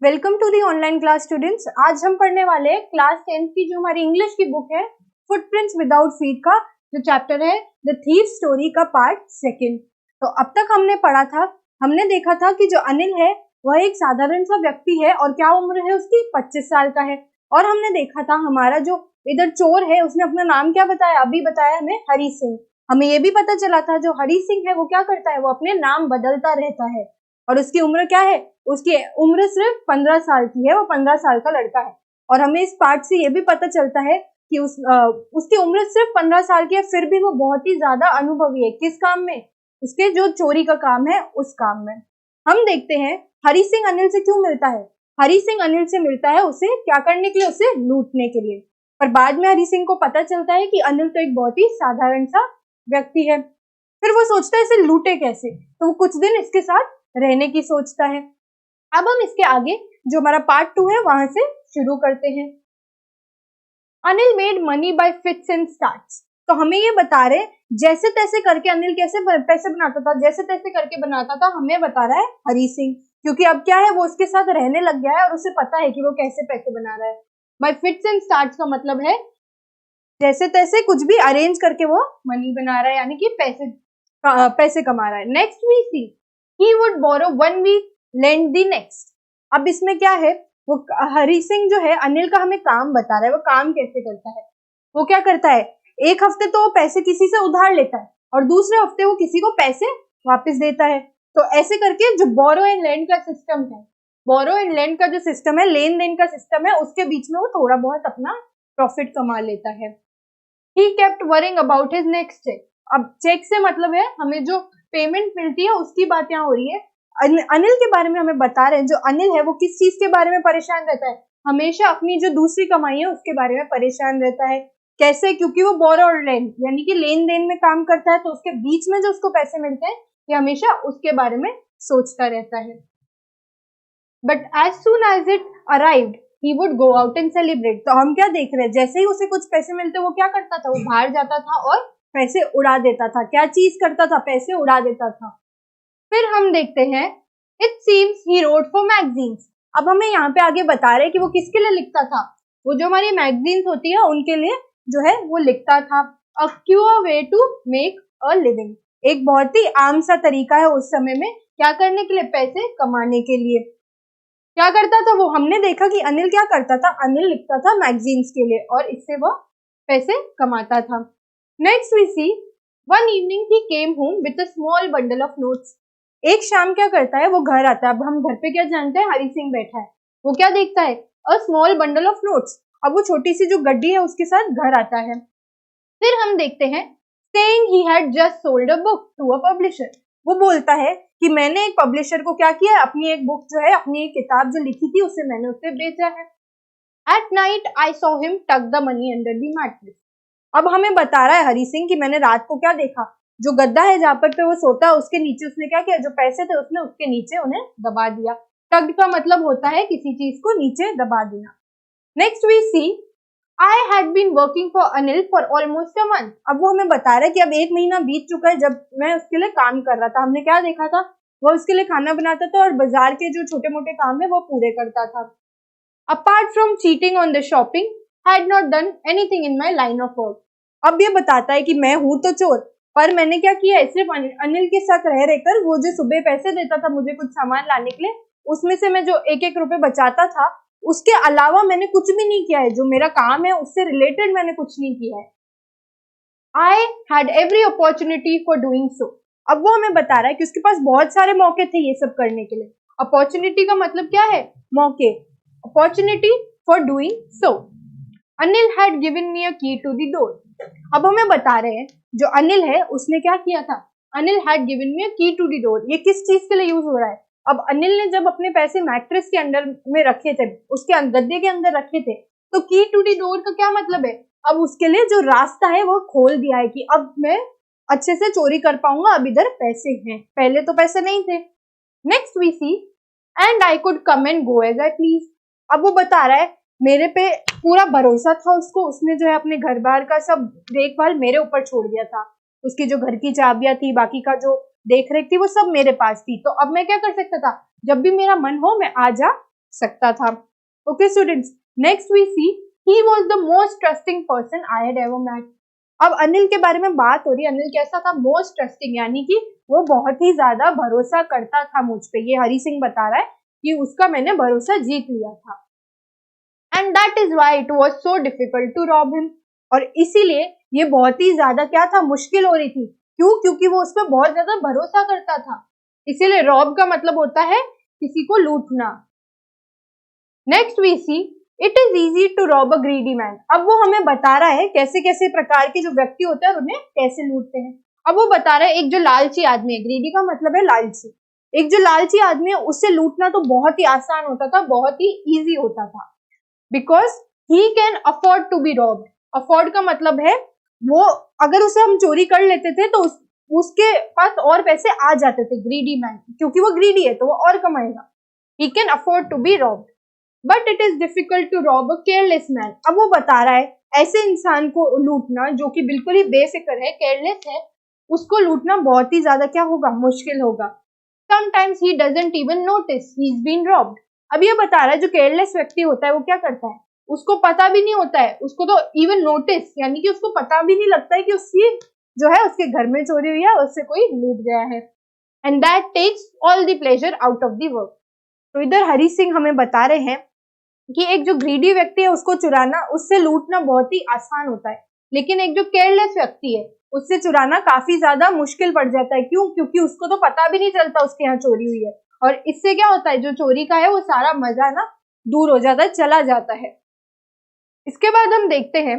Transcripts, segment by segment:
Welcome to the online class students. आज हम पढ़ने वाले हैं क्लास 10th की जो हमारी इंग्लिश की बुक है फुटप्रिंट्स विदाउट फीट का जो चैप्टर है द थीफ स्टोरी का पार्ट सेकंड। तो अब तक हमने पढ़ा था, हमने देखा था कि जो अनिल है वह एक साधारण सा व्यक्ति है और क्या उम्र है उसकी 25 साल का है। और हमने देखा था हमारा जो इधर चोर है उसने अपना नाम क्या बताया, अभी बताया हमें हरी सिंह। हमें ये भी पता चला था जो हरी सिंह है वो क्या करता है, वो अपने नाम बदलता रहता है और उसकी उम्र क्या है, उसकी उम्र सिर्फ 15 साल की है, वो 15 साल का लड़का है। और हमें इस पार्ट से ये भी पता चलता है कि उसकी उम्र सिर्फ 15 साल की है, फिर भी वो बहुत ही ज्यादा अनुभवी है। किस काम में? उसके जो चोरी का काम है उस काम में। हम देखते हैं हरी सिंह अनिल से क्यों मिलता है। हरी सिंह अनिल से मिलता है उसे क्या करने के लिए, उसे लूटने के लिए। पर बाद में हरी सिंह को पता चलता है कि अनिल तो एक बहुत ही साधारण सा व्यक्ति है। फिर वो सोचता है इसे लूटे कैसे, तो वो कुछ दिन इसके साथ रहने की सोचता है। अब हम इसके आगे जो हमारा पार्ट 2 है वहां से शुरू करते हैं। Anil made money by fits and starts. तो हमें ये बता रहे जैसे तैसे करके अनिल कैसे पैसे बनाता था, जैसे तैसे करके बनाता था, हमें बता रहा है हरी सिंह। क्योंकि अब क्या है, वो उसके साथ रहने लग गया है और उसे पता है कि वो कैसे पैसे बना रहा है। बाय फिट्स एंड स्टार्ट्स का मतलब है जैसे तैसे कुछ भी अरेंज करके वो मनी बना रहा है, यानी कि पैसे कमा रहा है। Next we see he would borrow 1 week lend the next. अब इसमें क्या है, वो हरी सिंह जो है अनिल का हमें काम बता रहा है। वो काम कैसे करता है, वो क्या करता है, एक हफ्ते तो वो पैसे किसी से उधार लेता है और दूसरे हफ्ते वो किसी को पैसे वापस देता है। तो ऐसे करके जो बोरो एंड लेंड का सिस्टम है, बोरो एंड लेंड का जो सिस्टम है, लेन देन का सिस्टम है, उसके बीच में वो थोड़ा बहुत अपना प्रॉफिट कमा लेता है। He kept worrying about his next check. अब चेक से मतलब है हमें जो पेमेंट मिलती है उसकी बात यहाँ हो रही है। अनिल के बारे में हमें बता रहे हैं, जो अनिल है वो किस चीज के बारे में परेशान रहता है, हमेशा अपनी जो दूसरी कमाई है उसके बारे में परेशान रहता है। कैसे? क्योंकि वो बोरो और लेन यानी कि लेन देन में काम करता है, तो उसके बीच में जो उसको पैसे मिलते हैं ये हमेशा उसके बारे में सोचता रहता है। But as soon as it arrived he would go out and celebrate। तो हम क्या देख रहे हैं, जैसे ही उसे कुछ पैसे मिलते वो क्या करता था, वो बाहर जाता था और पैसे उड़ा देता था। क्या चीज करता था, पैसे उड़ा देता था। फिर हम देखते हैं it seems he wrote for magazines. अब हमें यहाँ पे आगे बता रहे हैं कि वो किसके लिए लिखता था। वो जो हमारी मैगजीन्स होती है उनके लिए जो है वो लिखता था। A queer way to make a living, एक बहुत ही आम सा तरीका है उस समय में क्या करने के लिए, पैसे कमाने के लिए। क्या करता था वो, हमने देखा कि अनिल क्या करता था, अनिल लिखता था मैगजीन्स के लिए और इससे वो पैसे कमाता था। Next we see one evening he came home with a small bundle of notes. एक शाम क्या करता है, वो घर आता है। अब हम घर पे क्या जानते हैं, हरी सिंह बैठा है, वो क्या देखता है, अ स्मॉल बंडल ऑफ नोट्स। अब वो छोटी सी जो गड्डी है उसके साथ घर आता है। फिर हम देखते हैं saying he had just sold a book to a publisher। वो बोलता है कि मैंने एक पब्लिशर को क्या किया, अपनी एक बुक जो है, अपनी एक किताब जो लिखी थी उसे मैंने उसे बेचा है। At night I saw him tuck the money under the mattress। अब हमें बता रहा है हरी सिंह कि मैंने रात को क्या देखा, जो गद्दा है जहाँ पर पे वो सोता है उसके नीचे उसने क्या किया, जो पैसे थे उसने उसके नीचे उन्हें दबा दिया। टक्ड का मतलब होता है किसी चीज को नीचे दबा देना। Next we see I had been working for Anil for almost a month। अब वो हमें बता रहा है कि अब 1 महीना बीत चुका है जब मैं उसके लिए काम कर रहा था। हमने क्या देखा था, वो उसके लिए खाना बनाता था और बाजार के जो छोटे मोटे काम है वो पूरे करता था। Apart from cheating on the shopping, had not done anything in my line of work। अब ये बताता है कि मैं हूं तो चोर, पर मैंने क्या किया है, सिर्फ अनिल के साथ रह रहकर वो जो सुबह पैसे देता था मुझे कुछ सामान लाने के लिए, उसमें से मैं जो 1-1 रुपए बचाता था, उसके अलावा मैंने कुछ भी नहीं किया है। जो मेरा काम है उससे रिलेटेड मैंने कुछ नहीं किया है। I had every opportunity for doing so। अब वो हमें बता रहा है कि उसके पास बहुत सारे मौके थे ये सब करने के लिए। अपॉर्चुनिटी का मतलब क्या है, मौके। Opportunity for doing so. Anil had given me a key to the door. अब हमें बता रहे हैं जो अनिल है उसने क्या किया था, Anil had given me a key to the door. ये किस चीज के लिए यूज हो रहा है, अब अनिल ने जब अपने पैसे मैट्रेस के अंदर में रखे थे, उसके गद्दे के अंदर रखे थे, तो की टू दी डोर का क्या मतलब है, अब उसके लिए जो रास्ता है वो खोल दिया है कि अब मैं अच्छे से चोरी कर पाऊंगा, अब इधर पैसे हैं, पहले तो पैसे नहीं थे। Next we see and I could come and go as I please. अब वो बता रहा है मेरे पे पूरा भरोसा था उसको, उसने जो है अपने घर बार का सब देखभाल मेरे ऊपर छोड़ दिया था। उसकी जो घर की चाबियां थी, बाकी का जो देख रेख थी, वो सब मेरे पास थी। तो अब मैं क्या कर सकता था, जब भी मेरा मन हो मैं आ जा सकता था। Okay students, next we see he was the most trusting person I had ever met. अब अनिल के बारे में बात हो रही है। अनिल कैसा था? मोस्ट ट्रस्टिंग, यानी कि वो बहुत ही ज्यादा भरोसा करता था मुझ पे। ये हरी सिंह बता रहा है कि उसका मैंने भरोसा जीत लिया था। And that is why it was so difficult to rob him. और इसीलिए ये बहुत ही ज्यादा क्या था, मुश्किल हो रही थी। क्यों? क्योंकि वो उस पर बहुत ज्यादा भरोसा करता था। इसीलिए रॉब का मतलब होता है किसी को लूटना। Next we see it is easy to rob a greedy man. अब वो हमें बता रहा है कैसे कैसे प्रकार के जो व्यक्ति होते हैं उन्हें कैसे लूटते हैं। अब वो बता रहा है एक जो लालची आदमी है, ग्रीडी का मतलब है लालची, एक जो लालची आदमी है उससे लूटना तो बहुत ही आसान होता था, बहुत ही इजी होता था। Because he can afford to be robbed. Afford का मतलब है वो, अगर उसे हम चोरी कर लेते थे तो उसके पास और पैसे आ जाते थे। ग्रीडी मैन, क्योंकि वो ग्रीडी है तो वो और कमाएगा। He can afford to be robbed but it is difficult to rob a careless man. अब वो बता रहा है ऐसे इंसान को लूटना जो कि बिल्कुल ही बेफिक्र है, केयरलेस है, उसको लूटना बहुत ही ज्यादा क्या होगा, मुश्किल होगा। Sometimes he doesn't even notice he is been robbed. अब ये बता रहा है जो केयरलेस व्यक्ति होता है वो क्या करता है, उसको पता भी नहीं होता है, उसको तो इवन नोटिस यानी कि उसको पता भी नहीं लगता है कि उसकी जो है उसके घर में चोरी हुई है, उससे कोई लूट गया है। And that takes all the pleasure out of the work. तो इधर हरी सिंह हमें बता रहे हैं कि एक जो ग्रीडी व्यक्ति है उसको चुराना, उससे लूटना बहुत ही आसान होता है, लेकिन एक जो केयरलेस व्यक्ति है उससे चुराना काफी ज्यादा मुश्किल पड़ जाता है। क्यों? क्योंकि उसको तो पता भी नहीं चलता उसके यहाँ चोरी हुई है, और इससे क्या होता है, जो चोरी का है वो सारा मजा ना दूर हो जाता है, चला जाता है। इसके बाद हम देखते हैं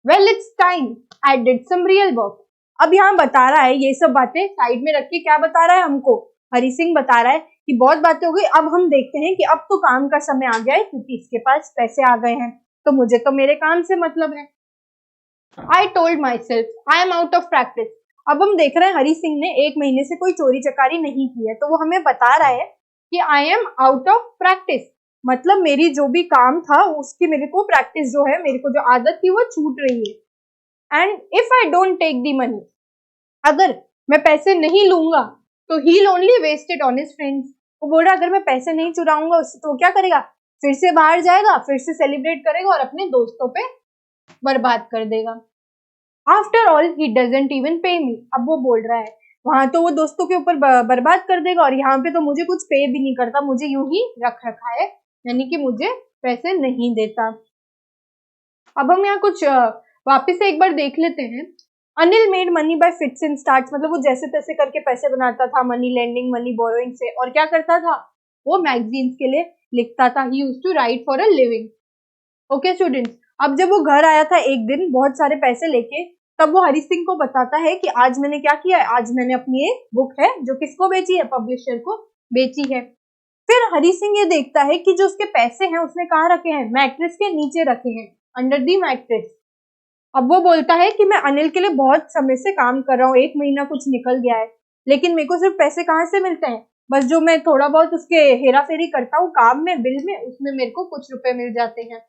well it's time I did some real work. अब यहाँ बता रहा है, ये सब बातें साइड में रख के क्या बता रहा है हमको, हरी सिंह बता रहा है कि बहुत बातें हो गई, अब हम देखते हैं कि अब तो काम का समय आ गया है, क्योंकि इसके पास पैसे आ गए हैं तो मुझे तो मेरे काम से मतलब है। I told my self I am out of practice. अब हम देख रहे हैं हरी सिंह ने 1 महीने से कोई चोरी चकारी नहीं की है, तो वो हमें बता रहा है कि I am out of practice, मतलब मेरी जो भी काम था उसकी मेरे को प्रैक्टिस जो है, मेरे को जो आदत थी वो छूट रही है। And if I don't take the money, अगर मैं पैसे नहीं लूंगा तो he only wasted on his friends. वो बोल रहा अगर मैं पैसे नहीं चुराऊंगा उससे तो क्या करेगा, फिर से बाहर जाएगा, फिर से सेलिब्रेट करेगा और अपने दोस्तों पे बर्बाद कर देगा। After all he doesn't even पे मी। अब वो बोल रहा है वहां तो वो दोस्तों के ऊपर बर्बाद कर देगा और यहाँ पे तो मुझे कुछ पे भी नहीं करता, मुझे यूं ही रख रखा है, यानी कि मुझे पैसे नहीं देता। अब हम यहाँ कुछ वापिस से एक बार देख लेते हैं। Anil made money by fits and starts, मतलब वो जैसे तैसे करके पैसे बनाता था, मनी लेंडिंग, मनी बोरोइंग से। और क्या करता था, वो मैगजीन्स के लिए लिखता था। He used to write for a living. Okay students, अब जब वो घर आया था एक दिन बहुत सारे पैसे लेके, तब वो हरी सिंह को बताता है कि आज मैंने क्या किया है, आज मैंने अपनी एक बुक है जो किसको बेची है, पब्लिशर को बेची है। फिर हरी सिंह ये देखता है कि जो उसके पैसे हैं उसने कहाँ रखे हैं, मैट्रेस के नीचे रखे हैं, अंडर दी मैट्रेस। अब वो बोलता है कि मैं अनिल के लिए बहुत समय से काम कर रहा हूँ, 1 महीना कुछ निकल गया है, लेकिन मेरे को सिर्फ पैसे कहाँ से मिलते हैं, बस जो मैं थोड़ा बहुत उसके हेरा फेरी करता हूँ काम में, बिल में, उसमें मेरे को कुछ रुपए मिल जाते हैं।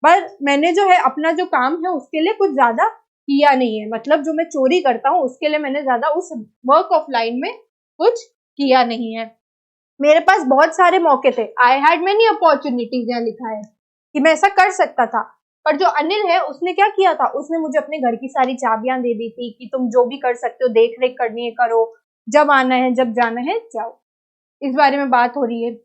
पर मैंने जो है अपना जो काम है उसके लिए कुछ ज्यादा किया नहीं है, मतलब जो मैं चोरी करता हूँ उसके लिए मैंने ज्यादा उस वर्क ऑफ लाइन में कुछ किया नहीं है। मेरे पास बहुत सारे मौके थे, आई हैड मेनी अपॉर्चुनिटीज, यहाँ लिखा है कि मैं ऐसा कर सकता था, पर जो अनिल है उसने क्या किया था, उसने मुझे अपने घर की सारी चाबियां दे दी थी कि तुम जो भी कर सकते हो, देख रेख करनी है करो, जब आना है जब जाना है जाओ। इस बारे में बात हो रही है।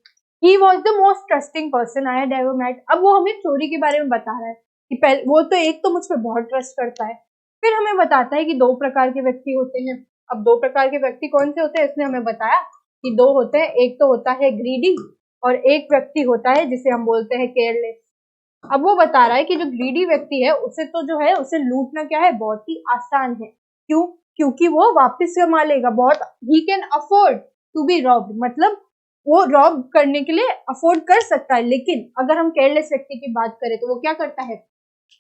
He was the most trusting person I had ever met। अब वो हमें चोरी के बारे में बता रहा है कि पहले वो तो एक तो मुझ पर बहुत ट्रस्ट करता है, फिर हमें बताता है कि 2 प्रकार के व्यक्ति होते हैं। अब 2 प्रकार के व्यक्ति कौन से होते हैं, इसने हमें बताया कि 2 होते हैं, एक तो होता है ग्रीडी और एक व्यक्ति होता है जिसे हम बोलते हैं केयरलेस। अब वो बता रहा है कि जो ग्रीडी व्यक्ति है उसे तो जो है उसे लूटना क्या है, बहुत ही आसान है। क्यों? क्योंकि वो वापस कमा लेगा बहुत। He can afford to be robbed, मतलब वो रॉब करने के लिए अफोर्ड कर सकता है। लेकिन अगर हम केयरलेस व्यक्ति की बात करें तो वो क्या करता है,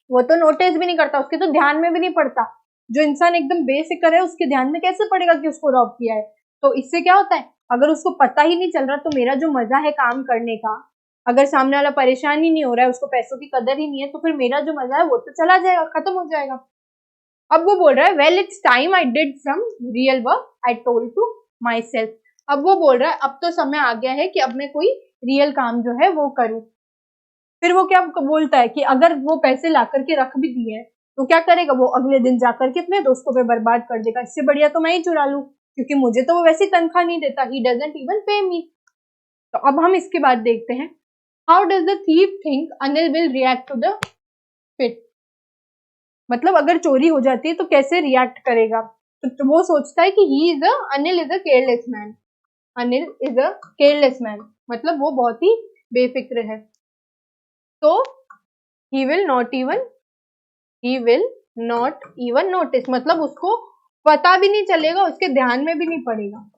वो तो नोटिस भी नहीं करता, उसके तो ध्यान में भी नहीं पड़ता। जो इंसान एकदम बेफिक्र है उसके ध्यान में कैसे पड़ेगा कि उसको रॉब किया है। तो इससे क्या होता है, अगर उसको पता ही नहीं चल रहा तो मेरा जो मजा है काम करने का, अगर सामने वाला परेशान ही नहीं हो रहा है, उसको पैसों की कदर ही नहीं है, तो फिर मेरा जो मजा है वो तो चला जाएगा, खत्म हो जाएगा। अब वो बोल रहा है well it's time I did some real work I told to myself. अब वो बोल रहा है अब तो समय आ गया है कि अब मैं कोई रियल काम जो है वो करूं। फिर वो क्या बोलता है कि अगर वो पैसे ला करके रख भी दिए तो क्या करेगा, वो अगले दिन जाकर के अपने दोस्तों पे बर्बाद कर देगा, इससे बढ़िया तो मैं ही चुरा लूं, क्योंकि मुझे तो वो वैसी तनख्वाह नहीं देता, ही डजंट इवन पे मी। तो अब हम इसके बाद देखते हैं, how does the thief think Anil will react to the theft. मतलब अगर चोरी हो जाती है तो कैसे रिएक्ट करेगा। तो वो सोचता है कि Anil is a careless man. Anil is a careless man मतलब वो बहुत ही बेफिक्र है। तो he will not even notice, मतलब उसको पता भी नहीं चलेगा, उसके ध्यान में भी नहीं पड़ेगा।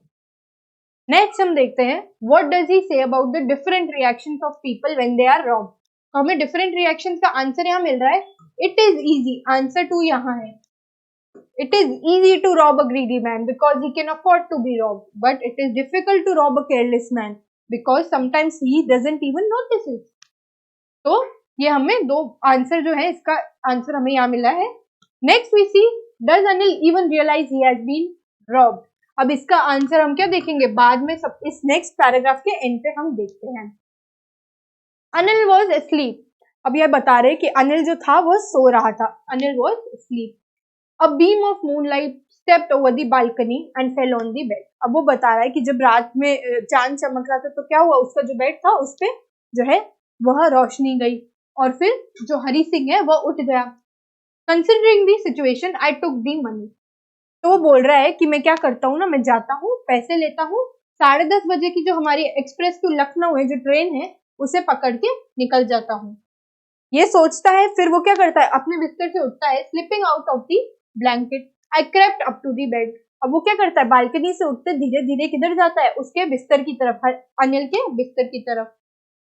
नेक्स्ट हम देखते हैं, what does he say about the different reactions of people when they are robbed. तो हमें डिफरेंट रिएक्शंस का आंसर यहाँ मिल रहा है। इट इज इजी, आंसर 2 यहाँ है। It is easy to rob a greedy man because he can afford to be robbed, but it is difficult to rob a careless man because sometimes he doesn't even notice it. तो ये हमें दो answer जो है, इसका answer हमें यहाँ मिला है। Next we see, does Anil even realise he has been robbed. अब इसका आंसर हम क्या देखेंगे बाद में, सब इस नेक्स्ट पैराग्राफ के एंड पे हम देखते हैं। Anil was asleep। अब यह बता रहे कि अनिल जो था वो सो रहा था। Anil was asleep। A beam of moonlight stepped over the balcony and fell on the bed। अब वो बता रहा है कि जब रात में चांद चमक रहा था तो क्या हुआ, उसका जो बेड था उस पे जो है वह रोशनी गई और फिर जो हरी सिंह है वह उठ गया। Considering the situation, I took the money। तो वो बोल रहा है कि मैं क्या करता हूँ ना, मैं जाता हूँ, पैसे लेता हूँ, 10:30 बजे की जो हमारी एक्सप्रेस टू लखनऊ है जो ट्रेन है उसे पकड़ के निकल जाता हूँ। ये सोचता है, फिर वो क्या करता है, अपने बिस्तर से उठता है, slipping out of the blanket I crept up to the bed. अब वो क्या करता है, बालकनी से उठते धीरे धीरे किधर जाता है, उसके बिस्तर की तरफ, अनिल के बिस्तर की तरफ।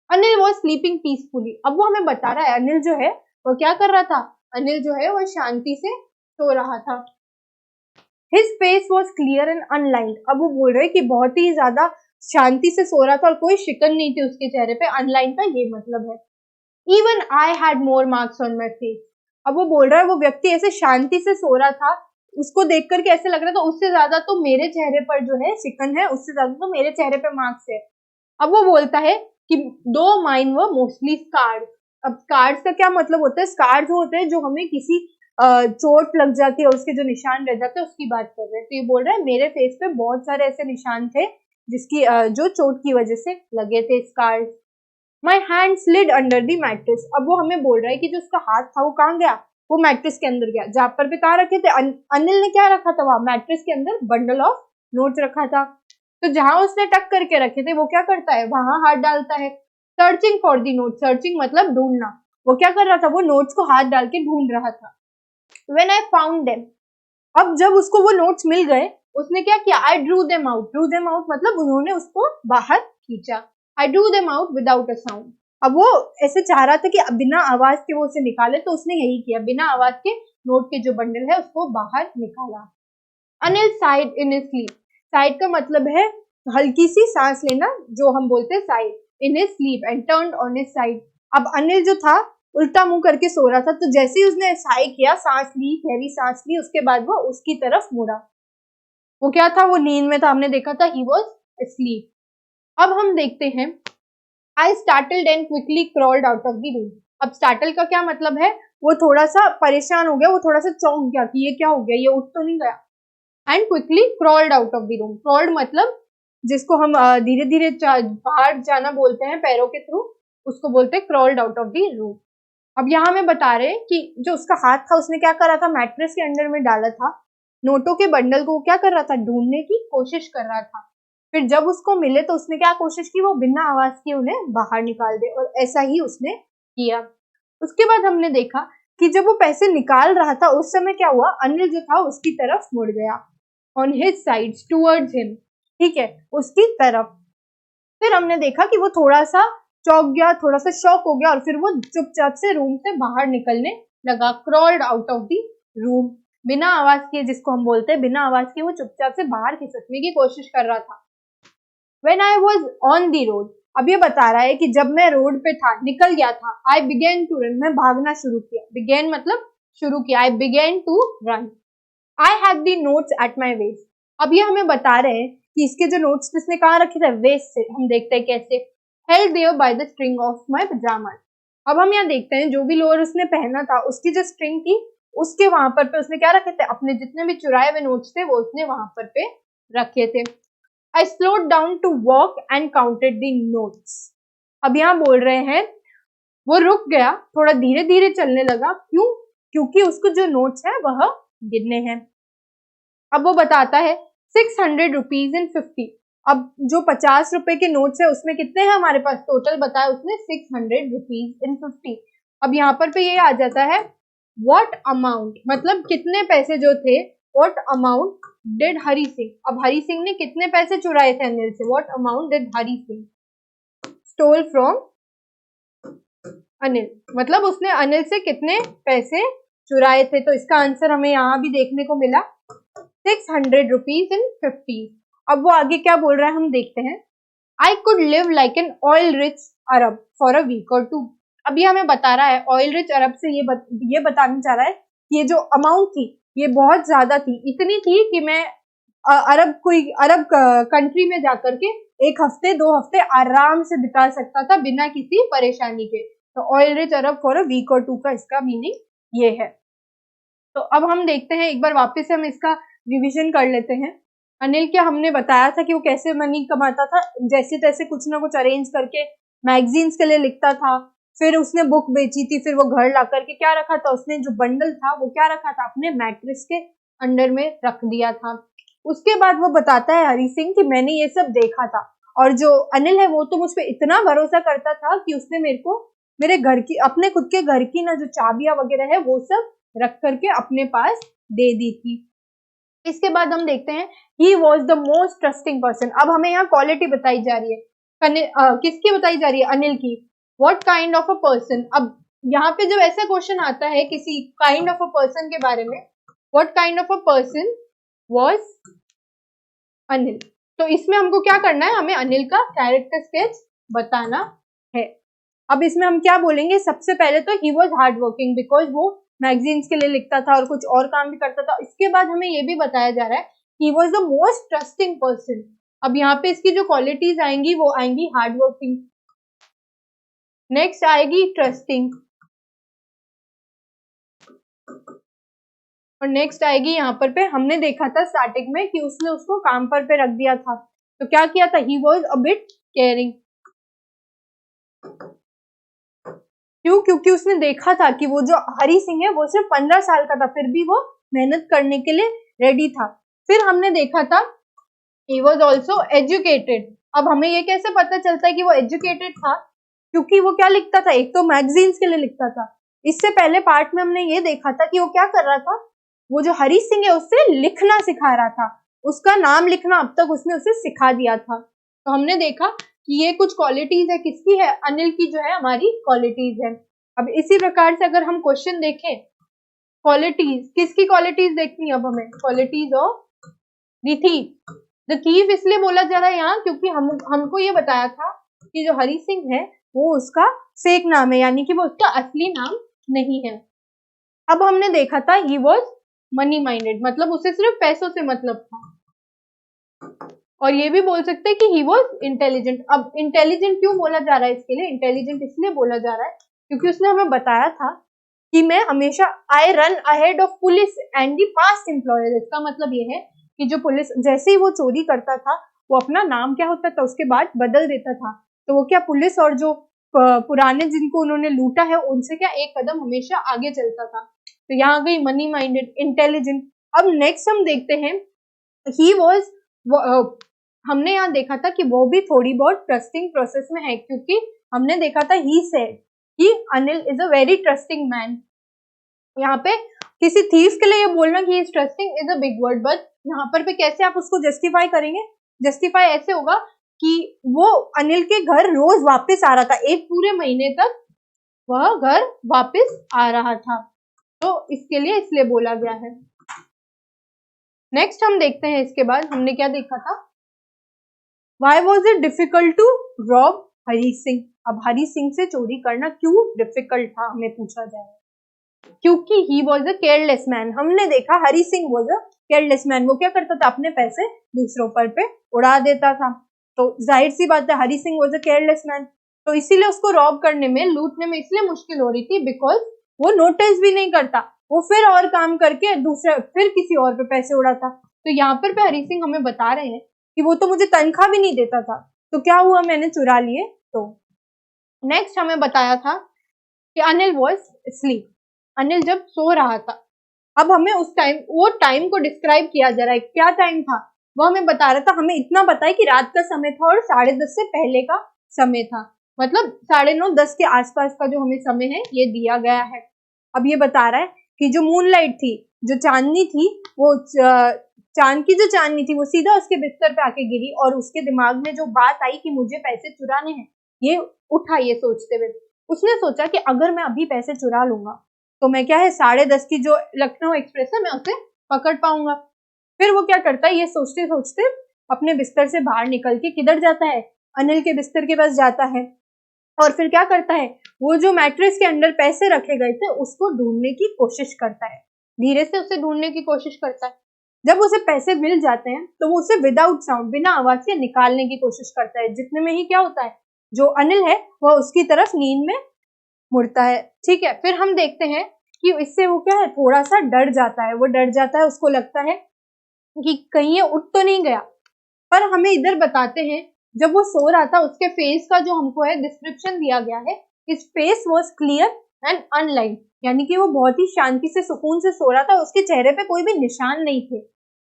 Anil was sleeping peacefully. अब वो हमें बता रहा है अनिल जो है वो क्या कर रहा था, अनिल जो है वो शांति से सो रहा था। His face was clear and unlined. अब वो बोल रहे कि बहुत ही ज्यादा शांति से सो रहा था और कोई शिकन नहीं थी उसके चेहरे पे। अनलाइन का ये मतलब है। Even I had more marks on my face. अब वो बोल रहा है वो व्यक्ति ऐसे शांति से सो रहा था, उसको देख करके ऐसे लग रहा था उससे ज्यादा तो मेरे चेहरे पर जो है शिकन है, उससे ज्यादा तो मेरे चेहरे पर मार्क्स है। अब वो बोलता है कि दो माइन वर मोस्टली स्कार्ड। अब स्कार्ड्स का क्या मतलब होता है, स्कार्ड्स होते हैं जो हमें किसी चोट लग जाती है और उसके जो निशान रह जाते हैं उसकी बात कर रहे हैं। तो ये बोल रहा है मेरे फेस पे बहुत सारे ऐसे निशान थे जिसकी जो चोट की वजह से लगे थे, scared. My hand slid under the mattress. अब वो हमें बोल रहा है कि जो उसका हाथ था वो कहाँ गया, वो मैट्रेस के अंदर गया। जापर पे कहाँ रखे थे, अनिल ने क्या रखा था वहां मैट्रेस के अंदर, बंडल ऑफ नोट्स रखा था। तो जहां उसने टक करके रखे थे वो क्या करता है, वहां हाथ डालता है। Searching for the note, searching मतलब ढूंढना। वो क्या कर रहा था, वो नोट्स को हाथ डाल के ढूंढ रहा था। When I found them. अब जब उसको वो नोट्स मिल गए उसने क्या किया, I drew them out. Drew them out मतलब उन्होंने उसको बाहर खींचा। I drew them out without a sound. अब वो ऐसे चाह रहा था कि बिना आवाज के वो उसे निकाले, तो उसने यही किया, बिना आवाज के नोट के जो बंडल है उसको बाहर निकाला। Anil side in his sleep. Side का मतलब है हल्की सी सांस लेना, जो हम बोलते हैं side. In his sleep and turned on his side. अब अनिल जो था उल्टा मुंह करके सो रहा था, तो जैसे ही उसने साई किया, सांस ली, गहरी सांस ली, उसके बाद वो उसकी तरफ मुड़ा। वो क्या था, वो नींद में था, हमने देखा था ही वॉज asleep। अब हम देखते हैं, I startled and quickly crawled out of the room. अब स्टार्टल का क्या मतलब है, वो थोड़ा सा परेशान हो गया, वो थोड़ा सा चौंक गया कि ये क्या हो गया, ये उठ तो नहीं गया। And quickly crawled out of the room. Crawled मतलब जिसको हम धीरे धीरे बाहर जाना बोलते हैं पैरों के थ्रू, उसको बोलते हैं crawled out of the room. अब यहाँ हमें बता रहे हैं कि जो उसका हाथ था उसने क्या करा था, मैट्रेस के अंदर में डाला था, नोटों के बंडल को क्या कर रहा था, ढूंढने की कोशिश कर रहा था। फिर जब उसको मिले तो उसने क्या कोशिश की, वो बिना आवाज के उन्हें बाहर निकाल दे, और ऐसा ही उसने किया। उसके बाद हमने देखा कि जब वो पैसे निकाल रहा था उस समय क्या हुआ, अनिल जो था उसकी तरफ मुड़ गया, on his side towards him, ठीक है, उसकी तरफ। फिर हमने देखा कि वो थोड़ा सा चौंक गया, थोड़ा सा शॉक हो गया, और फिर वो चुपचाप से रूम से बाहर निकलने लगा। Crawled out of the room, बिना आवाज किए, जिसको हम बोलते हैं बिना आवाज किए, वो चुपचाप से बाहर खिसकने की कोशिश कर रहा था। When I was on the road, अब ये बता रहा है कि जब मैं रोड पे था, निकल गया था। I began to run, मैं भागना शुरू किया। Began मतलब शुरू किया। I began to run. I had the notes at my waist। अब ये हमें बता रहे हैं कि इसके जो नोट्स इसने कहाँ रखे थे, वेस्ट से। हम देखते हैं कैसे, held there by the string of my pajamas. अब हम यहाँ देखते हैं जो भी लोअर उसने पहना था उसकी जो स्ट्रिंग थी उसके वहां पर पे उसने क्या रखे थे, अपने जितने भी चुराए हुए नोट्स थे वो उसने वहां पर पे रखे थे. I slowed down to walk and counted the notes. अब यहाँ बोल रहे हैं वो रुक गया, थोड़ा धीरे धीरे चलने लगा. क्यों? क्योंकि उसको जो नोट्स है वह गिनने हैं. अब वो बताता है 600 रुपीज इन 50. अब जो 50 रुपए के नोट्स है उसमें कितने हैं हमारे पास, टोटल बताया उसने 600 रुपीज इन 50. अब यहाँ पर पे ये आ जाता है व्हाट अमाउंट, मतलब कितने पैसे जो थे. What amount did Hari Singh, अब हरी सिंह ने कितने पैसे चुराए थे अनिल से. What amount did Hari Singh stole from Anil, मतलब उसने अनिल से कितने पैसे चुराए थे. तो इसका आंसर हमें यहाँ भी देखने को मिला 600 रुपीज इन 50. अब वो आगे क्या बोल रहा है हम देखते हैं. I could live like an oil rich Arab for a week or 2. अभी हमें बता रहा है ऑयल रिच अरब से ये बताना चाह रहा है कि ये जो अमाउंट थी ये बहुत ज्यादा थी, इतनी थी कि मैं अरब कंट्री में जाकर के 1 हफ्ते 2 हफ्ते आराम से बिता सकता था बिना किसी परेशानी के. तो oil rich Arab for a week or 2 का इसका मीनिंग ये है. तो अब हम देखते हैं एक बार वापस से हम इसका रिवीजन कर लेते हैं. अनिल क्या हमने बताया था कि वो कैसे मनी कमाता था, जैसे तैसे कुछ ना कुछ अरेंज करके मैगजीन्स के लिए लिखता था. फिर उसने बुक बेची थी, फिर वो घर ला करके क्या रखा था उसने, जो बंडल था वो क्या रखा था, अपने मैट्रेस के अंडर में रख दिया था. उसके बाद वो बताता है हरी सिंह कि मैंने ये सब देखा था, और जो अनिल है वो तो मुझ पर इतना भरोसा करता था कि उसने मेरे को मेरे घर की, अपने खुद के घर की ना जो चाबियां वगैरह है वो सब रख करके अपने पास दे दी थी. इसके बाद हम देखते हैं he was the most trusting person. अब हमें यहाँ क्वालिटी बताई जा रही है, किसकी बताई जा रही है, अनिल की. What kind of a person. अब यहाँ पे जब ऐसा क्वेश्चन आता है किसी काइंड ऑफ अ पर्सन के बारे में, what kind of a person was Anil, तो इसमें हमको क्या करना है, हमें अनिल का कैरेक्टर स्केच बताना है. अब इसमें हम क्या बोलेंगे, सबसे पहले तो he was hard working because वो मैगजीन्स के लिए लिखता था और कुछ और काम भी करता था. इसके बाद हमें ये भी बताया जा रहा है he was the most trusting person. अब यहाँ पे इसकी जो क्वालिटीज आएंगी वो आएंगी हार्ड वर्किंग, नेक्स्ट आएगी ट्रस्टिंग, और नेक्स्ट आएगी यहाँ पर पे हमने देखा था स्टार्टिंग में कि उसने उसको काम पर पे रख दिया था, तो क्या किया था, ही वॉज अ बिट केयरिंग. क्यों? क्योंकि उसने देखा था कि वो जो हरी सिंह है वो सिर्फ 15 साल का था, फिर भी वो मेहनत करने के लिए रेडी था. फिर हमने देखा था he was also educated. अब हमें ये कैसे पता चलता है कि वो एजुकेटेड था, क्योंकि वो क्या लिखता था, एक तो मैगजीन्स के लिए लिखता था. इससे पहले पार्ट में हमने ये देखा था कि वो क्या कर रहा था, वो जो हरी सिंह है उससे लिखना सिखा रहा था, उसका नाम लिखना अब तक उसने उसे सिखा दिया था. तो हमने देखा कि ये कुछ क्वालिटीज है, किसकी है, अनिल की जो है हमारी क्वालिटीज है. अब इसी प्रकार से अगर हम क्वेश्चन देखें, क्वालिटीज, किसकी क्वालिटीज देखनी है अब हमें, qualities of the thief. The thief इसलिए बोला जा रहा है यहाँ क्योंकि हमको ये बताया था कि जो हरी सिंह है वो उसका फेक नाम है, यानी कि वो उसका असली नाम नहीं है. अब हमने देखा था ही वॉज मनी माइंडेड, मतलब उसे सिर्फ पैसों से मतलब था. और ये भी बोल सकते हैं कि ही वॉज इंटेलिजेंट. अब इंटेलिजेंट क्यों बोला जा रहा है, इसके लिए इंटेलिजेंट इसलिए बोला जा रहा है क्योंकि उसने हमें बताया था कि मैं हमेशा I run ahead of police and the past employers. इसका मतलब ये है कि जो पुलिस, जैसे ही वो चोरी करता था वो अपना नाम क्या होता था उसके बाद बदल देता था, तो वो क्या पुलिस और जो पुराने जिनको उन्होंने लूटा है उनसे क्या एक कदम हमेशा आगे चलता था. तो यहाँ गई मनी माइंडेड, इंटेलिजेंट. अब नेक्स्ट हम देखते हैं ही वॉज, हमने यहाँ देखा था कि वो भी थोड़ी बहुत ट्रस्टिंग प्रोसेस में है, क्योंकि हमने देखा था ही सेड कि Anil is a very trusting man. यहाँ पे किसी थीफ के लिए ये बोलना कि is trusting is a big word, but यहाँ पर पे कैसे आप उसको जस्टिफाई करेंगे, जस्टिफाई ऐसे होगा कि वो अनिल के घर रोज वापस आ रहा था, एक पूरे महीने तक वह घर वापस आ रहा था, तो इसके लिए इसलिए बोला गया है. नेक्स्ट हम देखते हैं, इसके बाद हमने क्या देखा था, why was it difficult to rob Hari Singh. अब हरी सिंह से चोरी करना क्यों डिफिकल्ट था हमें पूछा जाए, क्योंकि he was a careless man. हमने देखा Hari Singh was a careless man, वो क्या करता था, अपने पैसे दूसरों पर पे उड़ा देता था. तो जाहिर सी बात है Hari Singh was a careless man. तो इसीलिए उसको रॉब करने में, लूटने में इसलिए मुश्किल हो रही थी बिकॉज वो नोटिस भी नहीं करता, वो फिर और काम करके दूसरे फिर किसी और पे पैसे उड़ाता। तो यहाँ पर हरी सिंह हमें बता रहे हैं कि वो तो मुझे तनख्वाह भी नहीं देता था, तो क्या हुआ, मैंने चुरा लिए। तो नेक्स्ट हमें बताया था कि अनिल वॉज स्लीप, अनिल जब सो रहा था। अब हमें उस टाइम, वो टाइम को डिस्क्राइब किया जा रहा है, क्या टाइम था वो हमें बता रहा था। हमें इतना पता है कि रात का समय था और 10:30 से पहले का समय था, मतलब 9:30 10 के आसपास का जो हमें समय है ये दिया गया है। अब ये बता रहा है कि जो मूनलाइट थी, जो चांदनी थी, वो चांद की जो चांदनी थी वो सीधा उसके बिस्तर पे आके गिरी और उसके दिमाग में जो बात आई कि मुझे पैसे चुराने हैं, ये उठा। ये सोचते हुए उसने सोचा कि अगर मैं अभी पैसे चुरा लूंगा तो मैं क्या है 10:30 की जो लखनऊ एक्सप्रेस है मैं उसे पकड़ पाऊंगा। फिर वो क्या करता है, ये सोचते सोचते अपने बिस्तर से बाहर निकल के किधर जाता है, अनिल के बिस्तर के पास जाता है और फिर क्या करता है, वो जो मैट्रेस के अंदर पैसे रखे गए थे उसको ढूंढने की कोशिश करता है, धीरे से उसे ढूंढने की कोशिश करता है। जब उसे पैसे मिल जाते हैं तो वो उसे विदाउट साउंड, बिना आवाज के निकालने की कोशिश करता है। जितने में ही क्या होता है, जो अनिल है वह उसकी तरफ नींद में मुड़ता है। ठीक है, फिर हम देखते हैं कि इससे वो क्या है, थोड़ा सा डर जाता है। वो डर जाता है, उसको लगता है कि कहीं ये उठ तो नहीं गया। पर हमें इधर बताते हैं जब वो सो रहा था उसके फेस का जो हमको है डिस्क्रिप्शन दिया गया है, his face was clear and unlit, यानी कि वो बहुत ही शांति से सुकून से सो रहा था, उसके चेहरे पे कोई भी निशान नहीं थे।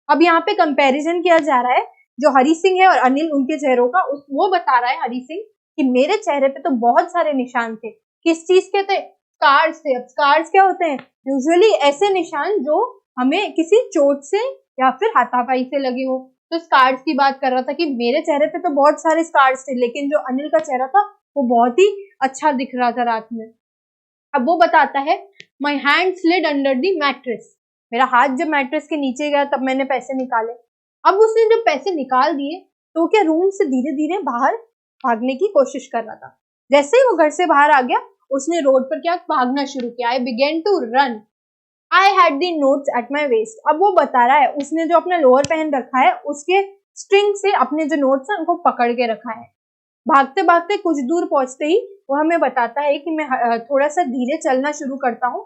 अब यहाँ पे कंपैरिजन किया जा रहा है जो हरी सिंह है और अनिल, उनके चेहरों का। वो बता रहा है हरी सिंह कि मेरे चेहरे पे तो बहुत सारे निशान थे। किस चीज के थे? स्कार्स थे। अब स्कार्स क्या होते हैं? यूजुअली ऐसे निशान जो हमें किसी चोट से या फिर हाथापाई से लगे हो। तो स्कार्स की बात कर रहा था कि मेरे चेहरे पे तो बहुत सारे स्कार्स थे, लेकिन जो अनिल का चेहरा था वो बहुत ही अच्छा दिख रहा था रात में। अब वो बताता है माई hand slid under the mattress, मेरा हाथ जब मैट्रेस के नीचे गया तब मैंने पैसे निकाले। अब उसने जब पैसे निकाल दिए तो क्या रूम से धीरे धीरे बाहर भागने की कोशिश कर रहा था। जैसे ही वो घर से बाहर आ गया उसने रोड पर क्या भागना शुरू किया। I began to run, I had the notes at my waist. अब वो बता रहा है उसने जो अपना लोअर पहन रखा है उसके स्ट्रिंग से अपने जो नोट्स है उनको पकड़ के रखा है। भागते भागते कुछ दूर पहुंचते ही वो हमें बताता है कि मैं थोड़ा सा धीरे चलना शुरू करता हूँ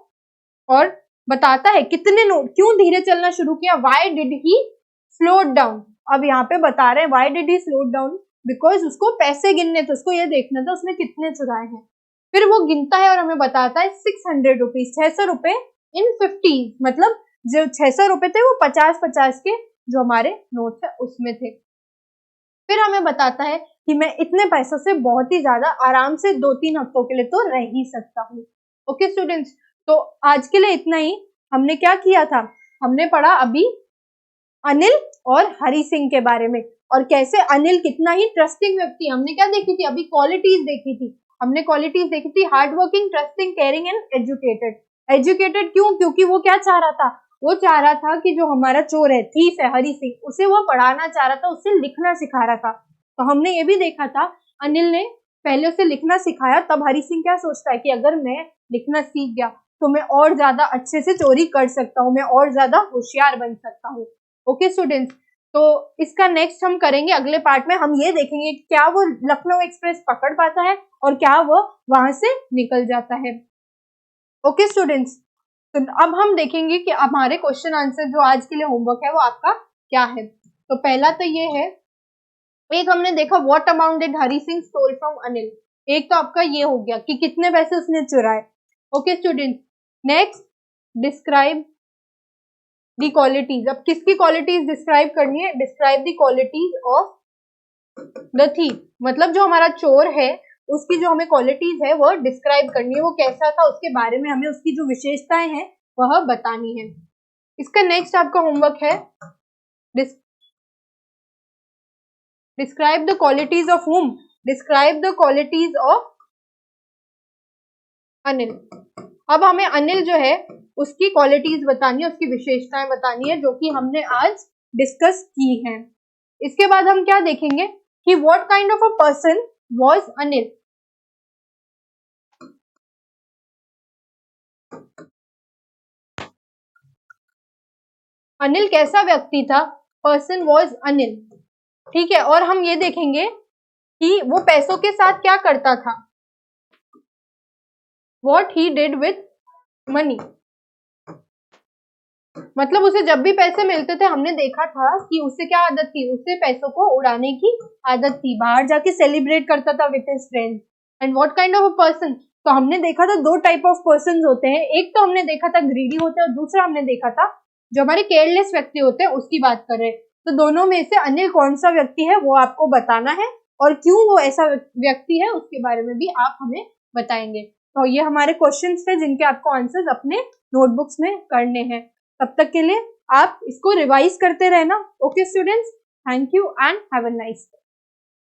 और बताता है कितने नोट, क्यों धीरे चलना शुरू किया, why did he slow down. अब यहाँ पे बता रहे हैं why did he slow down, because उसको पैसे गिनने थे, उसको ये देखना था उसने कितने चुराए हैं। फिर वो गिनता है और हमें बताता है 600 रुपीज, 600 रुपए इन 50, मतलब जो 600 रुपए थे वो 50-50 के जो हमारे नोट्स है उसमें थे। फिर हमें बताता है कि मैं इतने पैसों से बहुत ही ज्यादा आराम से 2-3 हफ्तों के लिए तो रह ही सकता हूँ। ओके स्टूडेंट्स, तो आज के लिए इतना ही। हमने क्या किया था, हमने पढ़ा अभी अनिल और हरी सिंह के बारे में और कैसे अनिल कितना ही ट्रस्टिंग व्यक्ति। हमने क्या देखी थी अभी, क्वालिटीज देखी थी। हमने क्वालिटीज देखी थी hard working, trusting, caring and educated. Educated क्यों? क्योंकि वो क्या चाह रहा था, वो चाह रहा था कि जो हमारा चोर है, थीफ है हरी सिंह, उसे वो पढ़ाना चाह रहा था, उसे लिखना सिखा रहा था। तो हमने ये भी देखा था अनिल ने पहले उसे लिखना सिखाया, तब हरी सिंह क्या सोचता है कि अगर मैं लिखना सीख गया तो मैं और ज्यादा अच्छे से चोरी कर सकता हूँ, मैं और ज्यादा होशियार बन सकता हूँ। ओके स्टूडेंट्स, तो इसका नेक्स्ट हम करेंगे अगले पार्ट में। हम ये देखेंगे कि क्या वो लखनऊ एक्सप्रेस पकड़ पाता है और क्या वो वहां से निकल जाता है। ओके स्टूडेंट्स, तो अब हम देखेंगे कि हमारे क्वेश्चन आंसर जो आज के लिए होमवर्क है वो आपका क्या है। तो पहला तो ये है, एक हमने देखा what amount did Hari Singh stole from Anil. एक तो आपका ये हो गया कि कितने पैसे उसने चुराए। Okay students, next describe the qualities. अब किसकी क्वालिटीज डिस्क्राइब करनी है? Describe the qualities of the thief, मतलब जो हमारा चोर है उसकी जो हमें क्वालिटीज है वो डिस्क्राइब करनी है, वो कैसा था उसके बारे में हमें उसकी जो विशेषताएं हैं वह बतानी है। इसका नेक्स्ट आपका होमवर्क है डिस्क्राइब द क्वालिटीज ऑफ हुम, describe the qualities of Anil. अब हमें अनिल जो है उसकी क्वालिटीज बतानी है, उसकी विशेषताएं बतानी है जो कि हमने आज डिस्कस की हैं। इसके बाद हम क्या देखेंगे कि what kind of a person was Anil. Anil कैसा व्यक्ति था? Person was Anil. ठीक है, और हम ये देखेंगे कि वो पैसों के साथ क्या करता था, what he did with money. मतलब उसे जब भी पैसे मिलते थे हमने देखा था कि उससे क्या आदत थी, उससे पैसों को उड़ाने की आदत थी, बाहर जाके सेलिब्रेट करता था with his friends. And what kind of a person, तो हमने देखा था दो टाइप ऑफ पर्सन होते हैं, एक तो हमने देखा था ग्रीडी होते हैं और दूसरा हमने देखा था जो हमारे केयरलेस व्यक्ति होते हैं उसकी बात कर रहे हैं। तो दोनों में से अनिल कौन सा व्यक्ति है वो आपको बताना है और क्यों वो ऐसा व्यक्ति है उसके बारे में भी आप हमें बताएंगे। तो ये हमारे क्वेश्चंस थे जिनके आपको आंसर्स अपने नोटबुक्स में करने हैं। तब तक के लिए आप इसको रिवाइज करते रहना। Okay students, thank you and have a nice day.